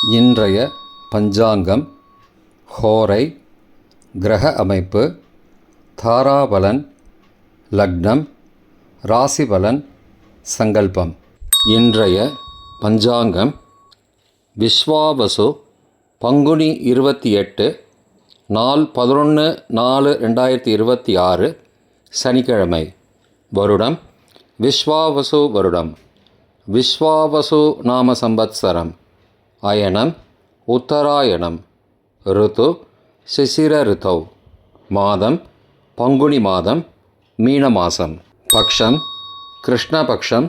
இன்றைய பஞ்சாங்கம், ஹோரை, கிரக அமைப்பு, தாராபலன், லக்னம், ராசிபலன், சங்கல்பம். இன்றைய பஞ்சாங்கம் விஸ்வாவசு பங்குனி 28 நாள் 11/4/2026 சனிக்கிழமை. வருடம் விஸ்வாவசு வருடம். விஸ்வாவசு நாம சம்பத்சரம். அயனம் உத்தராயணம். ருத்து சிசிர ருத்தௌ. மாதம் பங்குனி மாதம், மீன மாதம். பக்ஷம் கிருஷ்ணபக்ஷம்,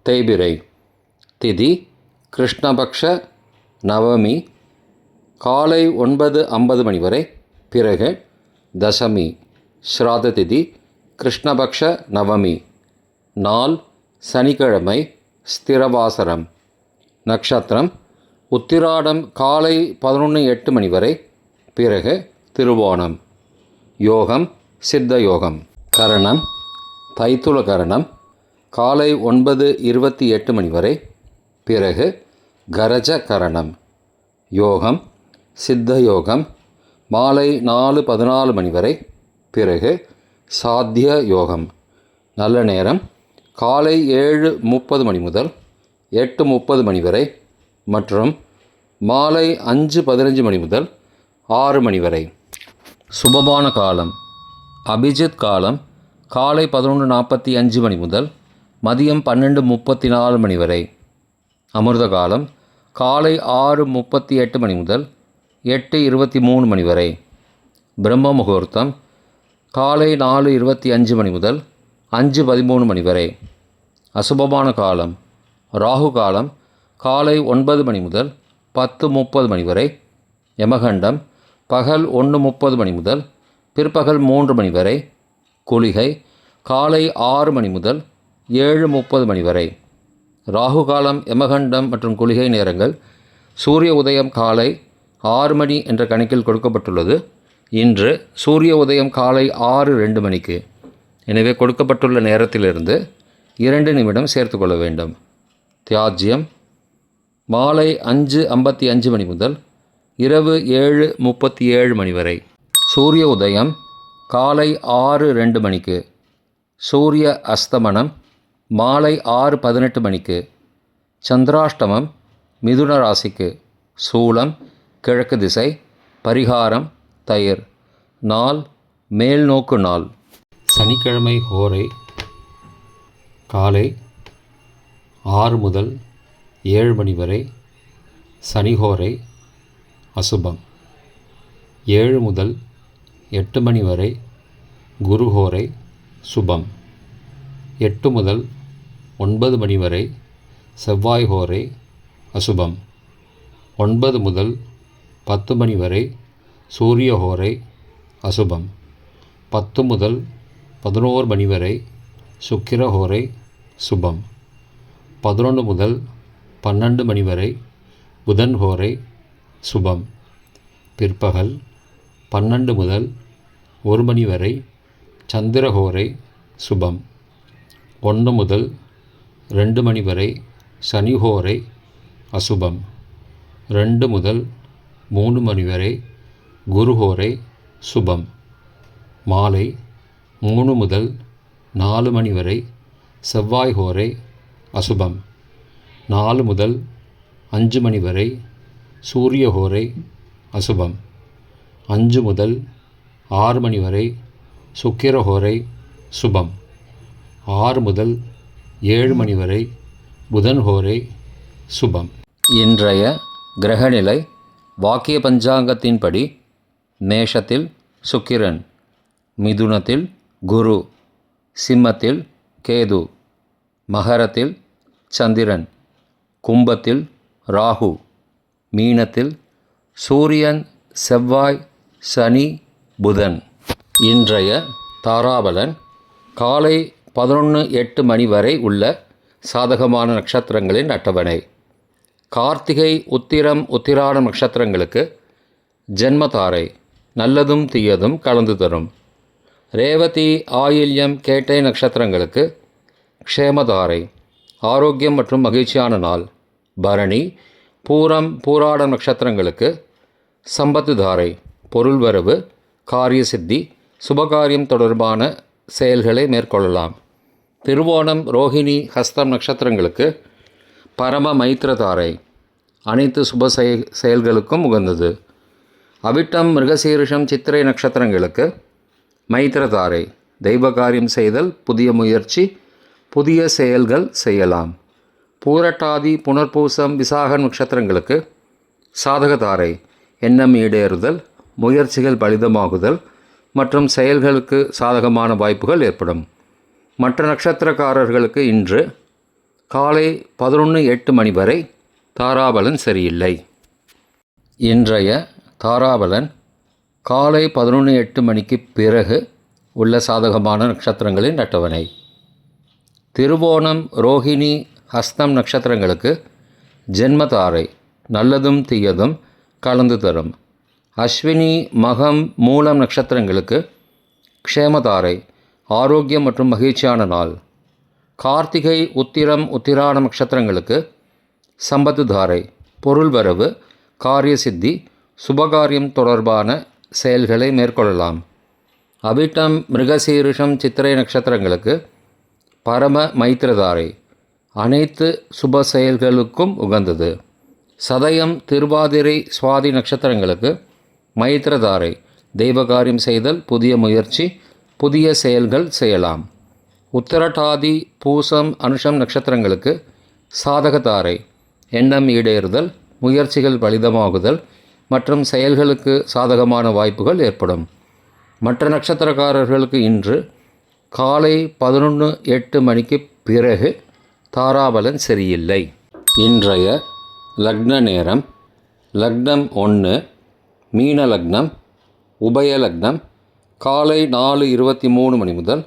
தேய்பிரை. திதி கிருஷ்ணபக்ஷ நவமி காலை 9:50 மணி வரை. பிறகு தசமி. ஸ்ராத திதி கிருஷ்ணபக்ஷ நவமி. நாள் சனிக்கிழமை. ஸ்திரவாசரம். நட்சத்திரம் உத்திராடம் காலை 11:08 மணி வரை. பிறகு திருவோணம். யோகம் சித்த யோகம். கரணம் தைத்துல கரணம் காலை 9:28 மணி வரை. பிறகு கரஜ கரணம். யோகம் சித்த யோகம் மாலை 4:14 மணி வரை. பிறகு சாத்திய யோகம். நல்ல நேரம் காலை 7:30 மணி முதல் 8:30 மணி வரை மற்றும் மாலை 5:15 மணி முதல் 6 மணி வரை. சுபமான காலம் அபிஜித் காலம் காலை 11:45 மணி முதல் மதியம் 12:34 மணி வரை. அமிர்த காலம் காலை 6:38 மணி முதல் 8:23 மணி வரை. பிரம்ம முகூர்த்தம் காலை 4:25 மணி முதல் 5:13 மணி வரை. அசுபமான காலம் ராகு காலம் காலை 9 மணி முதல் 10:30 மணி வரை. யமகண்டம் பகல் 1:30 மணி முதல் பிற்பகல் 3 மணி வரை. குளிகை காலை 6 மணி முதல் 7:30 மணி வரை. ராகு காலம், யமகண்டம் மற்றும் குளிகை நேரங்கள் சூரிய உதயம் காலை 6 மணி என்ற கணக்கில் கொடுக்கப்பட்டுள்ளது. இன்று சூரிய உதயம் காலை 6:02 மணிக்கு. எனவே கொடுக்கப்பட்டுள்ள நேரத்திலிருந்து 2 நிமிடம் சேர்த்து கொள்ள வேண்டும். தியாஜ்யம் மாலை 5:55 மணி முதல் இரவு 7:37 மணி வரை. சூரிய உதயம் காலை 6:02 மணிக்கு. சூரிய அஸ்தமனம் மாலை 6:18 மணிக்கு. சந்திராஷ்டமம் மிதுன ராசிக்கு. சூலம் கிழக்கு திசை. பரிகாரம் தயிர். நாள் மேல் நோக்கு நாள். சனிக்கிழமை ஹோரை காலை 6 முதல் 7 மணி வரை. சனிஹோரை அசுபம். 7 முதல் 8 மணி வரை. குருஹோரை சுபம். 8 முதல் 9 மணி வரை. செவ்வாய் ஹோரை அசுபம். 9 முதல் 10 மணி வரை. சூரிய ஹோரை அசுபம். 10 முதல் 11 மணி வரை. சுக்கிர ஹோரை சுபம். 11 முதல் 12 மணி வரை. புதன் ஹோரை சுபம். பிற்பகல் 12 முதல் 1 மணி வரை. சந்திர ஹோரை சுபம். 1 முதல் 2 மணி வரை. சனி ஹோரை அசுபம். 2 முதல் 3 மணி வரை. குரு ஹோரை சுபம். மாலை 3 முதல் 4 மணி வரை. செவ்வாய் ஹோரை அசுபம். 4 முதல் 5 மணி வரை. சூரிய ஹோரை அசுபம். 5 முதல் 6 மணி வரை. சுக்கிர ஹோரை சுபம். 6 முதல் 7 மணி வரை. புதன் ஹோரை சுபம். இன்றைய கிரகநிலை வாக்கிய பஞ்சாங்கத்தின்படி மேஷத்தில் சுக்கிரன், மிதுனத்தில் குரு, சிம்மத்தில் கேது, மகரத்தில் சந்திரன், கும்பத்தில் ராகு, மீனத்தில் சூரியன், செவ்வாய், சனி, புதன். இன்றைய தாராபலன் காலை 11:08 மணி வரை உள்ள சாதகமான நட்சத்திரங்களின் அட்டவணை. கார்த்திகை, உத்திரம், உத்திராடம் நட்சத்திரங்களுக்கு ஜென்மதாரை நல்லதும் தீயதும் கலந்து தரும். ரேவதி, ஆயில்யம், கேட்டை நட்சத்திரங்களுக்கு க்ஷேமதாரை ஆரோக்கியம் மற்றும் மகிழ்ச்சியான நாள். பரணி, பூரம் பூராட நட்சத்திரங்களுக்கு சம்பத்து தாரை, பொருள் வரவு, காரிய சித்தி, சுபகாரியம் தொடர்பான செயல்களை மேற்கொள்ளலாம். திருவோணம் ரோஹிணி ஹஸ்தம் நட்சத்திரங்களுக்கு பரம மைத்திரதாரை, அனைத்து சுப செயல்களுக்கும் உகந்தது. அவிட்டம் மிருகசீரிஷம் சித்திரை நட்சத்திரங்களுக்கு மைத்திரதாரை, தெய்வ காரியம் செய்தல், புதிய முயற்சி, புதிய செயல்கள் செய்யலாம். பூரட்டாதி புனர்பூசம் விசாக நட்சத்திரங்களுக்கு சாதகதாரை, எண்ணம் ஈடேறுதல், முயற்சிகள் பலிதமாகுதல் மற்றும் செயல்களுக்கு சாதகமான வாய்ப்புகள் ஏற்படும். மற்ற நட்சத்திரக்காரர்களுக்கு இன்று காலை 11:08 வரை தாராபலன் சரியில்லை. இன்றைய தாராபலன் காலை 11:08 பிறகு உள்ள சாதகமான நட்சத்திரங்களின் அட்டவணை. திருவோணம் ரோஹிணி ஹஸ்தம் நட்சத்திரங்களுக்கு ஜென்மதாரை, நல்லதும் தீயதும் கலந்து தரும். அஸ்வினி மகம் மூலம் நட்சத்திரங்களுக்கு க்ஷேமதாரை, ஆரோக்கியம் மற்றும் மகிழ்ச்சியான நாள். கார்த்திகை உத்திரம் உத்திராட நட்சத்திரங்களுக்கு சம்பத்து தாரை, பொருள் வரவு, காரிய சித்தி, சுபகாரியம் தொடர்பான செயல்களை மேற்கொள்ளலாம். அவிட்டம் மிருகசீரிஷம் சித்திரை நட்சத்திரங்களுக்கு பரம மைத்திரதாரை, அனைத்து சுப செயல்களுக்கும் உகந்தது. சதயம் திருவாதிரை சுவாதி நட்சத்திரங்களுக்கு மைத்திரதாரை, தெய்வகாரியம் செய்தல், புதிய முயற்சி, புதிய செயல்கள் செய்யலாம். உத்திரட்டாதி பூசம் அனுஷம் நட்சத்திரங்களுக்கு சாதகதாரை, எண்ணம் ஈடேறுதல், முயற்சிகள் பலிதமாகுதல் மற்றும் செயல்களுக்கு சாதகமான வாய்ப்புகள் ஏற்படும். மற்ற நட்சத்திரக்காரர்களுக்கு இன்று காலை 11:08 பிறகு தாராபலன் சரியில்லை. இன்றைய லக்ன நேரம் லக்னம் 1 மீன லக்னம், உபய லக்னம் காலை 4:23 முதல்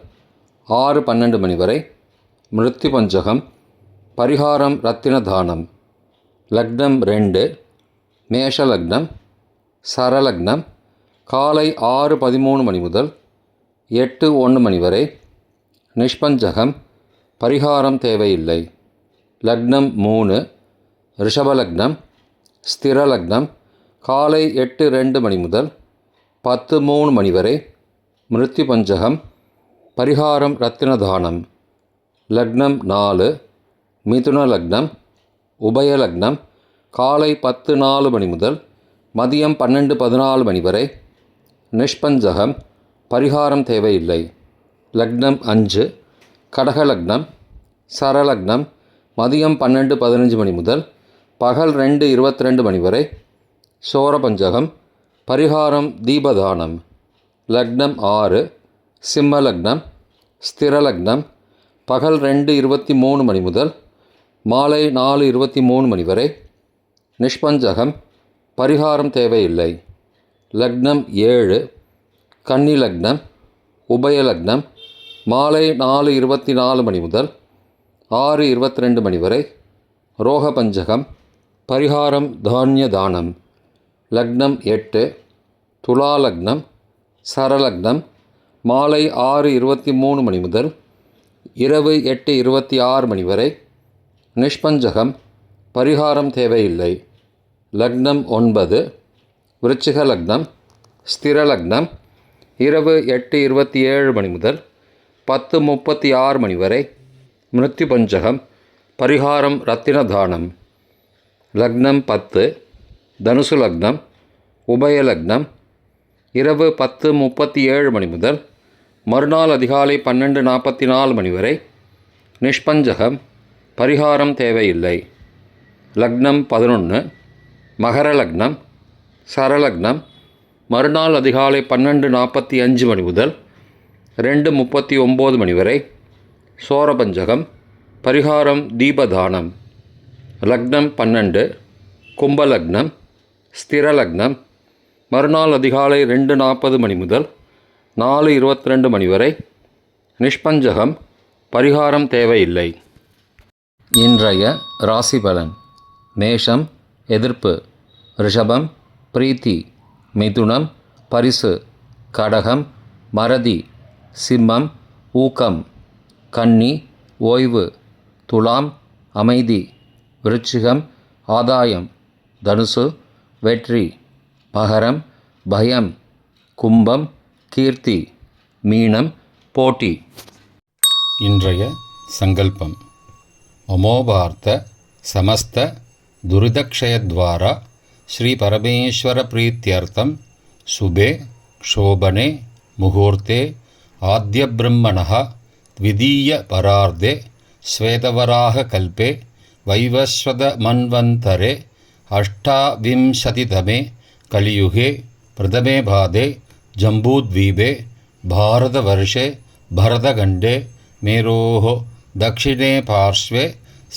6:12 வரை. மிருத்யு பஞ்சகம், பரிகாரம் ரத்தின தானம். லக்னம் 2 மேஷ லக்னம், சரலக்னம் காலை 6:13 முதல் 8:01 வரை. நிஷ்பஞ்சகம், பரிகாரம் தேவையில்லை. லக்னம் 3 ரிஷபலக்னம், ஸ்திரலக்னம் காலை 8:02 முதல் 10:03 வரை. மிருத்யு பஞ்சகம், பரிகாரம் ரத்தின தானம். லக்னம் 4 மிதுன லக்னம், உபய லக்னம் காலை 10:04 முதல் மதியம் 12:14 வரை. நிஷ்பஞ்சகம், பரிகாரம் தேவையில்லை. லக்னம் 5 கடகலக்னம், சரலக்னம் மதியம் 12:15 முதல் பகல் 2:22 வரை. சோரபஞ்சகம், பரிகாரம் தீபதானம். லக்னம் 6 சிம்ம லக்னம், ஸ்திரலக்னம் பகல் 2:23 முதல் மாலை 4:23 வரை. நிஷ்பஞ்சகம், பரிகாரம் தேவையில்லை. லக்னம் 7 கன்னி லக்னம், உபய லக்னம் மாலை 4:24 முதல் 6:22 வரை. ரோகபஞ்சகம், பரிகாரம் தானிய தானம். லக்னம் 8 துலா லக்னம், சரலக்னம் மாலை 6:23 முதல் இரவு 8:26 வரை. நிஷ்பஞ்சகம், பரிகாரம் தேவையில்லை. லக்னம் 9 விருச்சிக லக்னம், ஸ்திரலக்னம் இரவு 8:27 முதல் 10:36 வரை. மிருத்யு பஞ்சகம், பரிகாரம் ரத்தின தானம். லக்னம் 10 தனுசு லக்னம், உபய லக்னம் இரவு 10:37 முதல் மறுநாள் அதிகாலை 12:44 வரை. நிஷ்பஞ்சகம், பரிகாரம் தேவையில்லை. லக்னம் 11 மகர லக்னம், சரலக்னம் மறுநாள் அதிகாலை 12:45 முதல் 2:39 வரை. சோரபஞ்சகம், பரிகாரம் தீபதானம். லக்னம் 12 கும்பலக்னம், ஸ்திரலக்னம் மறுநாள் அதிகாலை 2:40 முதல் 4:22 வரை. நிஷ்பஞ்சகம், பரிகாரம் தேவையில்லை. இன்றைய ராசி பலன். மேஷம் எதிர்ப்பு, ரிஷபம் பிரீத்தி, மிதுனம் பரிசு, கடகம் மறதி, சிம்மம் ஊக்கம், கன்னி ஓய்வு, துலாம் அமைதி, விருச்சிகம் ஆதாயம், தனுசு வெற்றி, மகரம் பயம், கும்பம் கீர்த்தி, மீனம் போட்டி. இன்றைய சங்கல்பம். மமோபார்த்த சமஸ்த துரிதக்ஷயத்வாரா ஸ்ரீ பரமேஸ்வர பிரீத்தியர்த்தம் சுபே க்ஷோபனே முகூர்த்தே ஆத்ய பிரம்மணः த்விதீய பரார்த்தே ஸ்வேதவராக கல்பே வைவஸ்வத மன்வந்தரே அஷ்டாவிம்சதிதமே கலியுகே பிரதமே பாதே ஜம்பூத்வீபே பாரதவர்ஷே பரதகண்டே மேரோः दक्षिणे पार्श्वे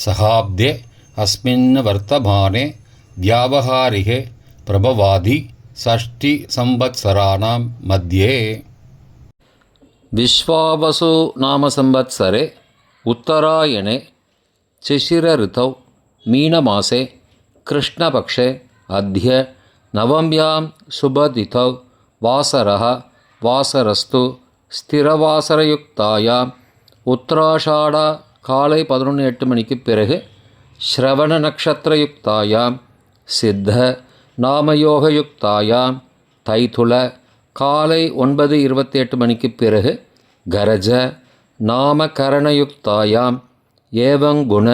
सहाब्दे अस्मिन् वर्तमाने व्यावहारिके प्रभवादि षष्टिसंवत्सराणां मध्ये. विश्वावसु नाम संवत्सरे उत्तरायणे शिशिरऋतौ मीनमासे कृष्णपक्षे अद्य नवम्यां शुभतिथौ वासरः वासरस्तु स्थिरवासरयुक्तायां உத்தராஷாட காலை 11:08 மணிக்கு பிறகு ஸ்ரவண நக்ஷத்திரயுக்தாயாம் சித்த நாமயோகயுக்தாயாம் தைதுல காலை 9:28 மணிக்கு பிறகு கரஜ நாமகரணயுக்தாயாம் ஏவங்குண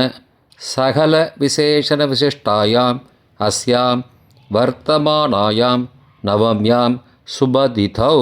சகல விசேஷண விசிஷ்டாயாம் அஸ்யாம் வர்த்தமானாயாம் நவம்யாம் சுபதிதௌ.